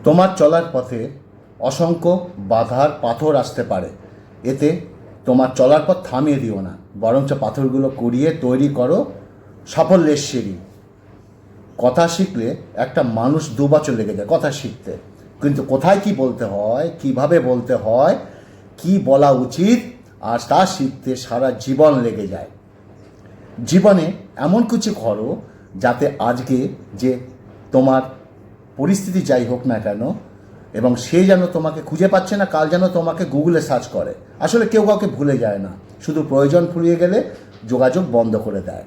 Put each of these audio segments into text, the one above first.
তোমার চলার পথে অসংখ্য বাধার পাথর আসতে পারে, এতে তোমার চলার পথ থামিয়ে দিও না, বরঞ্চ পাথরগুলো কুড়িয়ে তৈরি করো সাফল্যের সিঁড়ি। কথা শিখলে একটা মানুষ 2 বছর লেগে যায় কথা শিখতে, কিন্তু কোথায় কি বলতে হয়, কিভাবে বলতে হয়, কি বলা উচিত, আর তা শিখতে সারা জীবন লেগে যায়। জীবনে এমন কিছু করো যাতে আজকে যে তোমার পরিস্থিতি যাই হোক না কেন, এবং সে যেন তোমাকে খুঁজে পাচ্ছে না, কাল যেন তোমাকে গুগলে সার্চ করে। আসলে কেউ কাউকে ভুলে যায় না, শুধু প্রয়োজন ফুরিয়ে গেলে যোগাযোগ বন্ধ করে দেয়।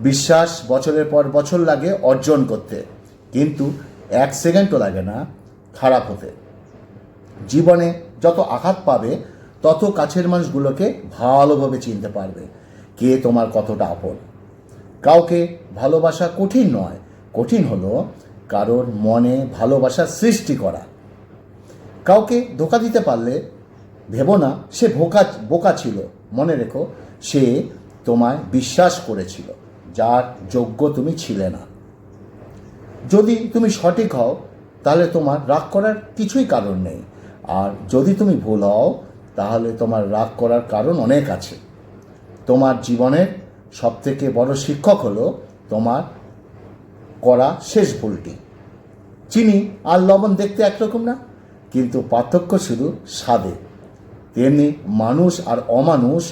বিশ্বাস বছরের পর বছর লাগে অর্জন করতে, কিন্তু 1 সেকেন্ডও লাগে না খারাপ হতে। জীবনে যত আঘাত পাবে তত কাছের মানুষগুলোকে ভালোভাবে চিনতে পারবে কে তোমার কতটা আপন। কাউকে ভালোবাসা কঠিন নয়, কঠিন হলো কারোর মনে ভালোবাসার সৃষ্টি করা। কাউকে ধোঁকা দিতে পারলে ভেবো না সে বোকা ছিল, মনে রেখো সে তোমায় বিশ্বাস করেছিল যার যোগ্য তুমি ছিলে না। যদি তুমি সঠিক হও তাহলে তোমার রাগ করার কিছুই কারণ নেই, আর যদি তুমি ভুল হও তাহলে তোমার রাগ করার কারণ অনেক আছে। তোমার জীবনের সবথেকে বড় শিক্ষক হলো তোমার করা শেষ ভুলটি। চিনি আর লবণ দেখতে একরকম না, কিন্তু পার্থক্য শুধু স্বাদে। তেমনি মানুষ আর অমানুষ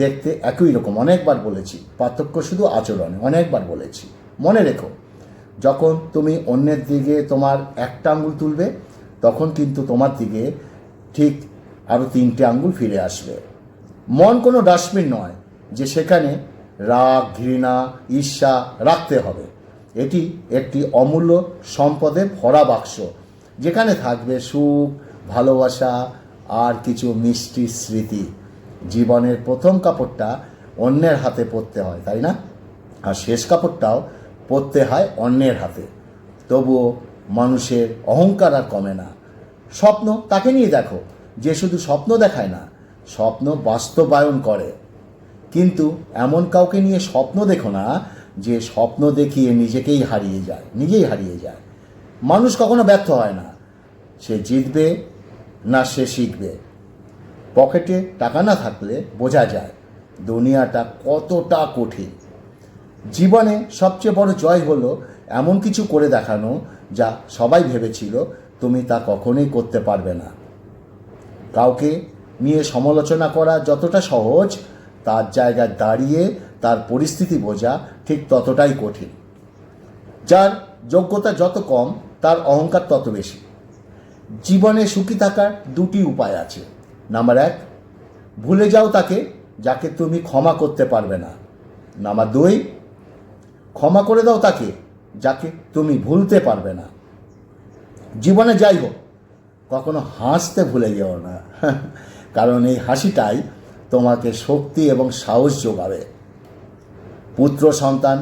দেখতে একই রকম, অনেকবার বলেছি, পার্থক্য শুধু আচরণে, অনেকবার বলেছি। মনে রেখো, যখন তুমি অন্যের দিকে তোমার একটা আঙ্গুল তুলবে তখন কিন্তু তোমার দিকে ঠিক আরও 3টে আঙ্গুল ফিরে আসবে। মন কোনো ডাস্টবিন নয় যে সেখানে রাগ, ঘৃণা, ঈর্ষা রাখতে হবে। এটি একটি অমূল্য সম্পদের ভরা বাক্স, যেখানে থাকবে সুখ, ভালোবাসা আর কিছু মিষ্টি স্মৃতি। জীবনের প্রথম কাপড়টা অন্যের হাতে পরতে হয়, তাই না? আর শেষ কাপড়টাও পরতে হয় অন্যের হাতে। তবুও মানুষের অহংকার আর কমে না। স্বপ্ন তাকে নিয়ে দেখো যে শুধু স্বপ্ন দেখায় না, স্বপ্ন বাস্তবায়ন করে। কিন্তু এমন কাউকে নিয়ে স্বপ্ন দেখো না যে স্বপ্ন দেখিয়ে নিজেই হারিয়ে যায়। মানুষ কখনো ব্যর্থ হয় না, সে জিতবে না সে শিখবে। পকেটে টাকা না থাকলে বোঝা যায় দুনিয়াটা কতটা কঠিন। জীবনে সবচেয়ে বড় জয় হলো এমন কিছু করে দেখানো যা সবাই ভেবেছিল তুমি তা কখনোই করতে পারবে না। কাউকে নিয়ে সমালোচনা করা যতটা সহজ, তার জায়গায় দাঁড়িয়ে তার পরিস্থিতি বোঝা ঠিক ততটাই কঠিন। যার যোগ্যতা যত কম তার অহংকার তত বেশি। জীবনে সুখী থাকার 2টি উপায় আছে। নাম্বার 1, ভুলে যাও তাকে যাকে তুমি ক্ষমা করতে পারবে না। নাম্বার 2, ক্ষমা করে দাও তাকে যাকে তুমি ভুলতে পারবে না। জীবনে যাই হোক, কখনো হাসতে ভুলে যেও না, কারণ এই হাসিটাই তোমাকে শক্তি এবং সাহস যোগাবে। পুত্র সন্তান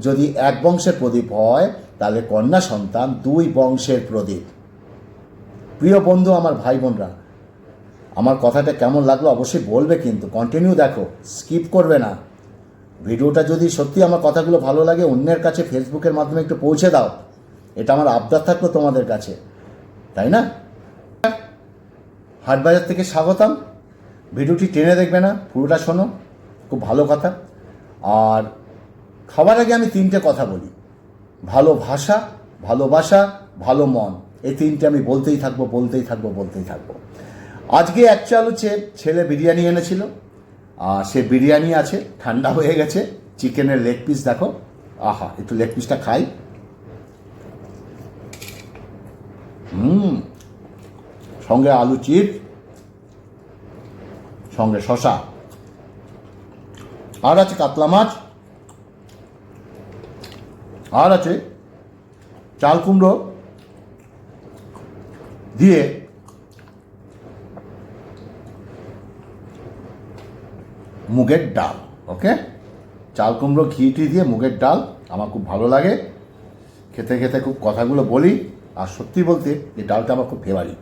যদি 1 বংশের প্রদীপ হয়, তাহলে কন্যা সন্তান 2 বংশের প্রদীপ। প্রিয় বন্ধু, আমার ভাই বোনরা, আমার কথাটা কেমন লাগলো অবশ্যই বলবে, কিন্তু কন্টিনিউ দেখো, স্কিপ করবে না। ভিডিওটা যদি সত্যি আমার কথাগুলো ভালো লাগে অন্যের কাছে ফেসবুকের মাধ্যমে একটু পৌঁছে দাও, এটা আমার আবদার থাকলো তোমাদের কাছে, তাই না? হাটবাজার থেকে স্বাগতম। ভিডিওটি টেনে দেখবে না, পুরোটা শোনো, খুব ভালো কথা। আর খাবার আগে আমি 3টে কথা বলি: ভালো ভাষা, ভালোবাসা, ভালো মন। এই 3টে আমি বলতেই থাকবো। আজকে অ্যাকচুয়াল হচ্ছে ছেলে বিরিয়ানি এনেছিল, আর সে বিরিয়ানি আছে, ঠান্ডা হয়ে গেছে। চিকেনের লেগ পিস দেখো, আহা, একটু লেগ পিসটা খাই। সঙ্গে আলু চিপস, সঙ্গে শশা, আর আছে কাতলা মাছ, আর আছে চাল কুমড়ো দিয়ে মুগের ডাল। ওকে, চাল কুমড়ো ঘি দিয়ে মুগের ডাল আমার খুব ভালো লাগে। খেতে খেতে খুব কথাগুলো বলি, আর সত্যি বলতে এই ডালটা আমার খুব ফেভারিট।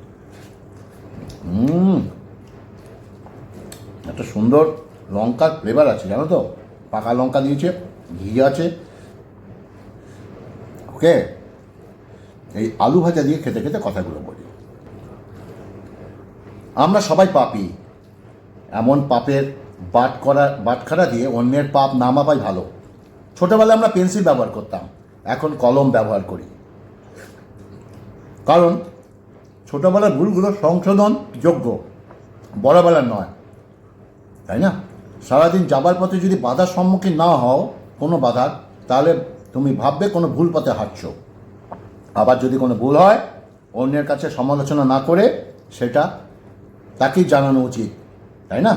একটা সুন্দর লঙ্কার ফ্লেভার আছে, জানো তো, পাকা লঙ্কা দিয়েছে, ঘি আছে। ওকে, এই আলু ভাজা দিয়ে খেতে খেতে কথাগুলো বলি। আমরা সবাই পাপী। এমন পাপের বাটখারা দিয়ে অন্যের পাপ না মাপাই ভালো। ছোটোবেলায় আমরা পেন্সিল ব্যবহার করতাম, এখন কলম ব্যবহার করি। কারণ ছোটোবেলার ভুলগুলো সংশোধন যোগ্য, বড়বেলার নয়, তাই না? সারাদিন যাবার পথে যদি বাধার সম্মুখীন না হও, কোনো বাধার, তাহলে তুমি ভাববে কোনো ভুল পথে হাঁটছ। আবার যদি কোনো ভুল হয়, অন্যের কাছে সমালোচনা না করে সেটা তাকেই জানানো উচিত, তাই না?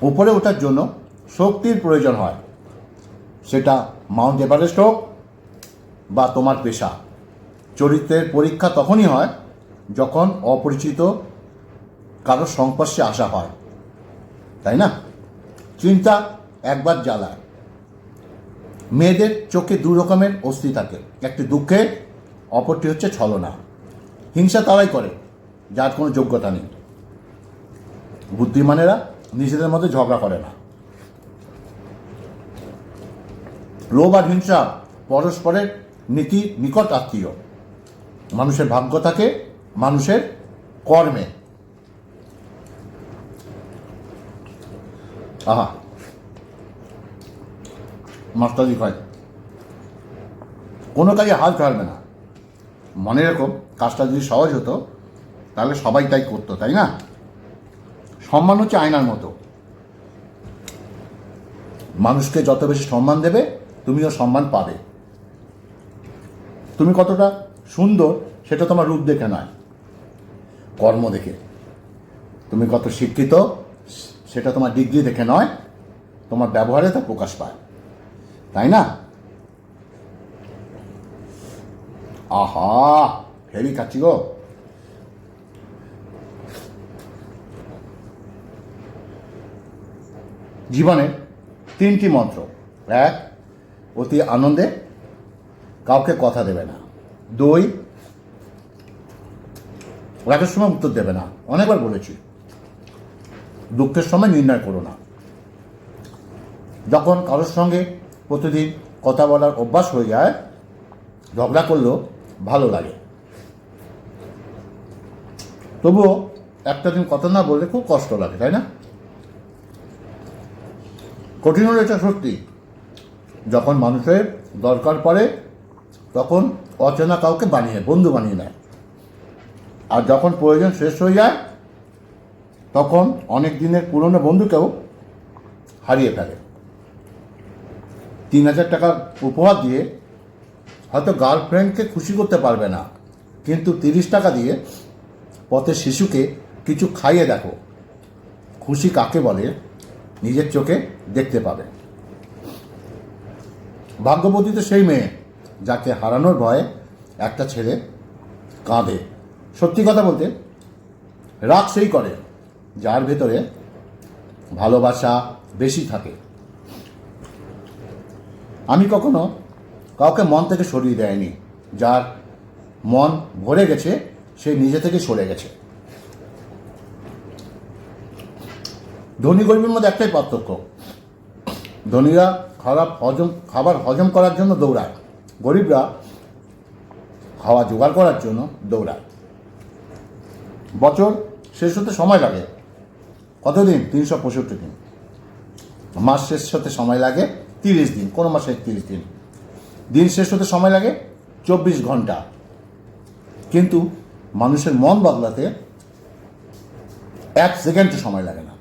উপরে ওঠার জন্য শক্তির প্রয়োজন হয়, সেটা মাউন্ট এভারেস্ট হোক বা তোমার পেশা। চরিত্রের পরীক্ষা তখনই হয় যখন অপরিচিত কারোর সংস্পর্শে আসা হয়, তাই না? চিন্তা একবার জ্বালায়। মেয়েদের চোখে দু রকমের অস্থি থাকে, একটি দুঃখের, অপরটি হচ্ছে ছলনা। হিংসা তারাই করে যার কোনো যোগ্যতা নেই। বুদ্ধিমানেরা নিজেদের মধ্যে ঝগড়া করে না। লোভ আর হিংসা পরস্পরের নিকট আত্মীয়। মানুষের ভাগ্য থাকে মানুষের কর্মে। আহা, মাস্টারি হয়, কোনো কাজে হাল ছাড়বে না। মনে রেখো, কাজটা যদি সহজ হতো তাহলে সবাই তাই করতো, তাই না? সম্মান হচ্ছে আয়নার মতো। মানুষকে যত বেশি সম্মান দেবে, তুমিও সম্মান পাবে। তুমি কতটা সুন্দর সেটা তোমার রূপ দেখে নয়, কর্ম দেখে। তুমি কত শিক্ষিত সেটা তোমার ডিগ্রি দেখে নয়, তোমার ব্যবহারে তা প্রকাশ পায়, তাই না? আহা, হেভি খাচ্ছি গো। জীবনের 3টি মন্ত্র। 1, অতি আনন্দে কাউকে কথা দেবে না। 2, রাগের সময় উত্তর দেবে না, অনেকবার বলেছি। দুঃখের সময় নির্ণয় করো না। যখন কারোর সঙ্গে প্রতিদিন কথা বলার অভ্যাস হয়ে যায়, ঝগড়া করলেও ভালো লাগে। তবুও একটা দিন কথা না বললে খুব কষ্ট লাগে, তাই না? কঠিন হলো এটা সত্যি। যখন মানুষের দরকার পড়ে তখন অচেনা কাউকে বন্ধু বানিয়ে নেয়, আর যখন প্রয়োজন শেষ হয়ে যায় তখন অনেক দিনের পুরনো বন্ধুকেও হারিয়ে ফেলে। 3000 টাকার উপহার দিয়ে হয়তো গার্লফ্রেন্ডকে খুশি করতে পারবে না, কিন্তু 30 টাকা দিয়ে পথের শিশুকে কিছু খাইয়ে দেখো, খুশি কাকে বলে নিজের চোখে দেখতে পাবে। ভাগ্যবতী তো সেই মেয়ে যাকে হারানোর ভয়ে একটা ছেলে কাঁদে। সত্যি কথা বলতে, রাগ সেই করে যার ভেতরে ভালোবাসা বেশি থাকে। আমি কখনো কাউকে মন থেকে সরিয়ে দেয়নি। যার মন ভরে গেছে সে নিজে থেকে সরে গেছে। ধনী গরিবের মধ্যে একটাই পার্থক্য, ধনীরা খাবার হজম করার জন্য দৌড়ায়, গরিবরা খাওয়া জোগাড় করার জন্য দৌড়ায়। বছর শেষ হতে সময় লাগে কতদিন? 365 দিন। মাস শেষ হতে সময় লাগে 30 দিন, কোনো মাসে 31 দিন। দিন শেষ হতে সময় লাগে 24 ঘন্টা। কিন্তু মানুষের মন বদলাতে 1 সেকেন্ডও সময় লাগে না।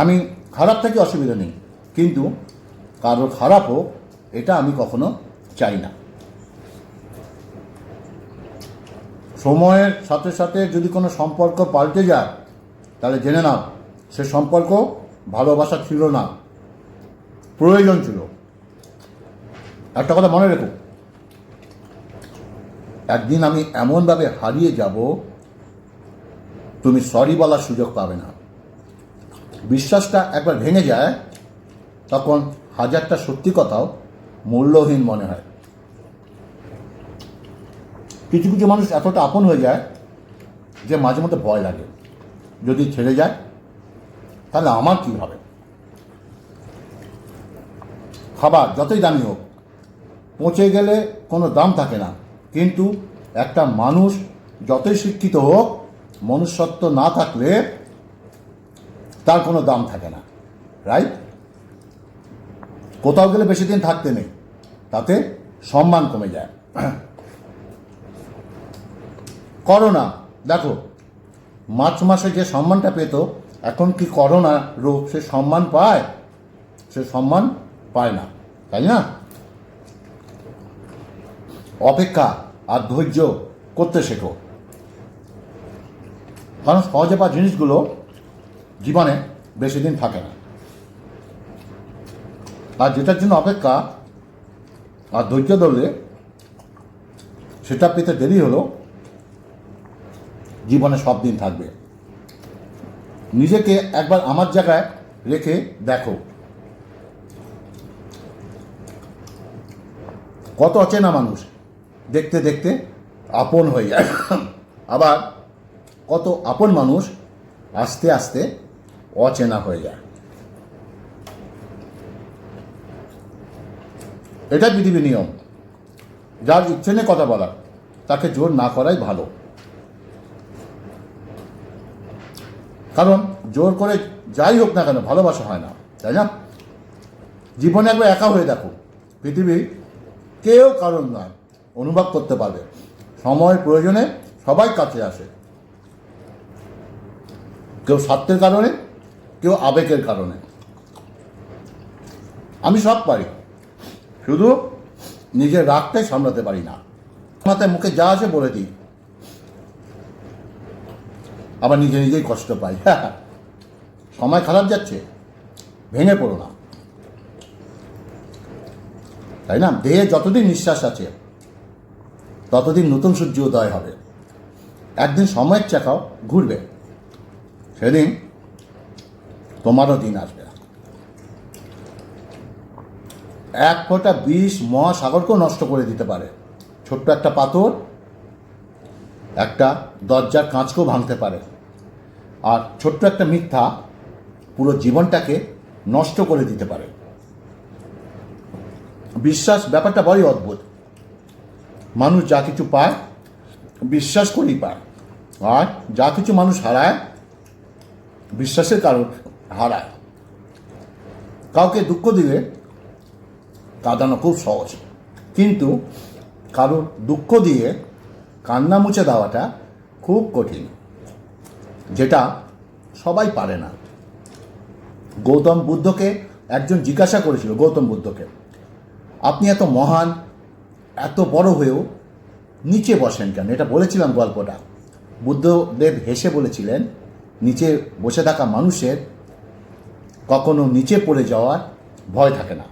আমি খারাপ থাকি, অসুবিধা নেই, কিন্তু কারো খারাপ হোক এটা আমি কখনো চাই না। সময়ের সাথে সাথে যদি কোনো সম্পর্ক পাল্টে যায় তাহলে জেনে নাও সে সম্পর্ক ভালোবাসা ছিল না, প্রয়োজন ছিল। একটা কথা মনে রেখো, একদিন আমি এমনভাবে হারিয়ে যাব তুমি সরি বলার সুযোগ পাবে না। বিশ্বাসটা একবার ভেঙে যায় তখন 1000টা সত্যি কথাও মূল্যহীন মনে হয়। কিছু কিছু মানুষ এতটা আপন হয়ে যায় যে মাঝে মধ্যে ভয় লাগে, যদি ছেড়ে যায় তাহলে আমার কী হবে। খাবার যতই দামি হোক, পচে গেলে কোনো দাম থাকে না। কিন্তু একটা মানুষ যতই শিক্ষিত হোক, মনুষ্যত্ব না থাকলে তার কোনো দাম থাকে না, রাইট? কোথাও গেলে বেশি দিন থাকতে নেই, তাতে সম্মান কমে যায়। করোনা দেখো, মার্চ মাসে যে সম্মানটা পেত, এখন কি করোনা রোগ সে সম্মান পায়? সে সম্মান পায় না, তাই না? অপেক্ষা আর ধৈর্য করতে শেখো, কারণ সহজে পাওয়া জিনিসগুলো জীবনে বেশি দিন থাকে না। আর যেটার জন্য অপেক্ষা আর ধৈর্য ধরলে সেটা পেতে দেরি হলো, জীবনে সব দিন থাকবে। নিজেকে একবার আমার জায়গায় রেখে দেখো, কত অচেনা মানুষ দেখতে দেখতে আপন হয়ে যায়, আবার কত আপন মানুষ আস্তে আস্তে অচেনা হয়ে যায়। এটা পৃথিবীর নিয়ম। যার ইচ্ছে নেই কথা বলার, তাকে জোর না করাই ভালো। কারণ জোর করে যাই হোক না কেন, ভালোবাসা হয় না, তাই না? জীবনে একবার একা হয়ে দেখো, পৃথিবীর কেউ কারণ নয়, অনুভব করতে পারবে। সময়ের প্রয়োজনে সবাই কাছে আসে, কেউ স্বার্থের কারণে, কেউ আবেগের কারণে। আমি সব পারি, শুধু নিজের রাগটাই সামলাতে পারি না। মাথায় মুখে যা আছে বলে দিই, আবার নিজে নিজেই কষ্ট পাই। সময় খারাপ যাচ্ছে, ভেঙে পড়ো না, তাই না? দেহে যতদিন নিঃশ্বাস আছে ততদিন নতুন সূর্য উদয় হবে। একদিন সময়ের চাকাও ঘুরবে, সেদিন তোমারও দিন আসবে। এক ফোঁটা বিষ মহাসাগরকেও নষ্ট করে দিতে পারে। ছোট্ট একটা পাথর একটা দরজার কাঁচকেও ভাঙতে পারে। আর ছোট্ট একটা মিথ্যা পুরো জীবনটাকে নষ্ট করে দিতে পারে। বিশ্বাস ব্যাপারটা বড়ই অদ্ভুত। মানুষ যা কিছু পায় বিশ্বাস করেই পায়, আর যা কিছু মানুষ হারায় বিশ্বাসের কারণ হারায়। কাউকে দুঃখ দিলে কাঁদানো খুব সহজ, কিন্তু কারোর দুঃখ দিয়ে কান্না মুছে দেওয়াটা খুব কঠিন, যেটা সবাই পারে না। গৌতম বুদ্ধকে একজন জিজ্ঞাসা করেছিল, গৌতম বুদ্ধকে, আপনি এত মহান, এত বড় হয়েও নিচে বসেন কেন? এটা বলেছিলাম গল্পটা। বুদ্ধদেব হেসে বলেছিলেন, নিচে বসে থাকা মানুষের কখনো নিচে পড়ে যাওয়ার ভয় থাকে না।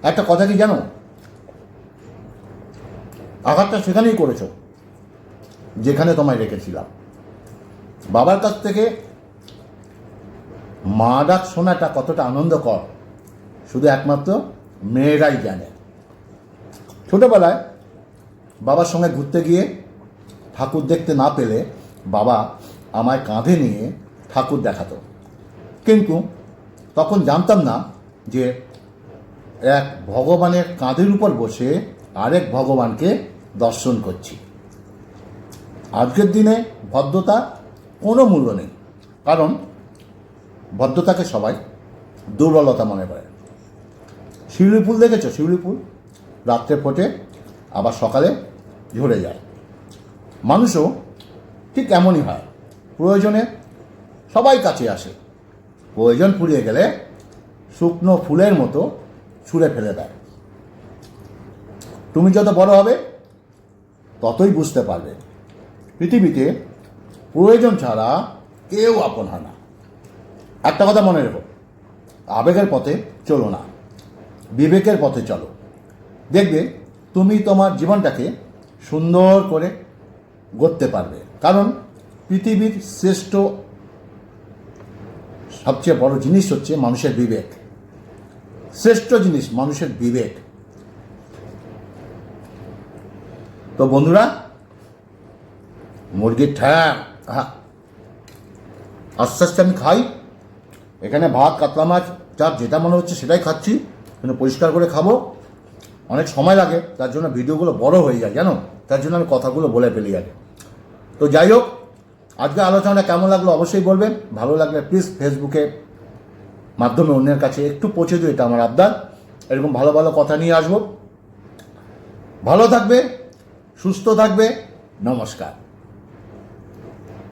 একটা কথা কি জানো, আঘাতটা সেখানেই করেছ যেখানে তোমায় রেখেছিলাম। বাবার কাছ থেকে মা ডাক শোনাটা কতটা আনন্দকর শুধু একমাত্র মেয়েরাই জানে। ছোটবেলায় বাবার সঙ্গে ঘুরতে গিয়ে ঠাকুর দেখতে না পেলে বাবা আমায় কাঁধে নিয়ে ঠাকুর দেখাতো, কিন্তু তখন জানতাম না যে এক ভগবানের কাঁধের উপর বসে আরেক ভগবানকে দর্শন করছি। আজকের দিনে ভদ্রতা কোনো মূল্য নেই, কারণ ভদ্রতাকে সবাই দুর্বলতা মনে করে। শিউলি ফুল দেখেছো? শিউলি ফুল রাত্রে ফোটে, আবার সকালে ঝরে যায়। মানুষও ঠিক এমনই হয়, প্রয়োজনে সবাই কাছে আসে, প্রয়োজন ফুরিয়ে গেলে শুকনো ফুলের মতো ছুঁড়ে ফেলে দেয়। তুমি যত বড় হবে ততই বুঝতে পারবে পৃথিবীতে প্রয়োজন ছাড়া কেউ আপন হয় না। একটা কথা মনে রেখো, আবেগের পথে চলো না, বিবেকের পথে চলো। দেখবে তুমি তোমার জীবনটাকে সুন্দর করে গড়তে পারবে, কারণ পৃথিবীর শ্রেষ্ঠ সবচেয়ে বড় জিনিস হচ্ছে মানুষের বিবেক। শ্রেষ্ঠ জিনিস মানুষের বিবেক। তো বন্ধুরা, মুরগির ঠ্যাং আস্তে আস্তে আমি খাই। এখানে ভাত, কাতলা মাছ, চাপ যেটা মনে হচ্ছে সেটাই খাচ্ছি। কিন্তু পরিষ্কার করে খাবো, অনেক সময় লাগে, তার জন্য ভিডিওগুলো বড় হয়ে যায় জানো, তার জন্য আমি কথাগুলো বলে ফেলি আগে। তো যাই হোক, আজকে আলোচনাটা কেমন লাগলো অবশ্যই বলবেন। ভালো লাগলে প্লিজ ফেসবুকে মাধ্যমে অন্যের কাছে একটু পৌঁছে দিও, এটা আমার আবদার। এরকম ভালো ভালো কথা নিয়ে আসবো। ভালো থাকবে, সুস্থ থাকবে, নমস্কার।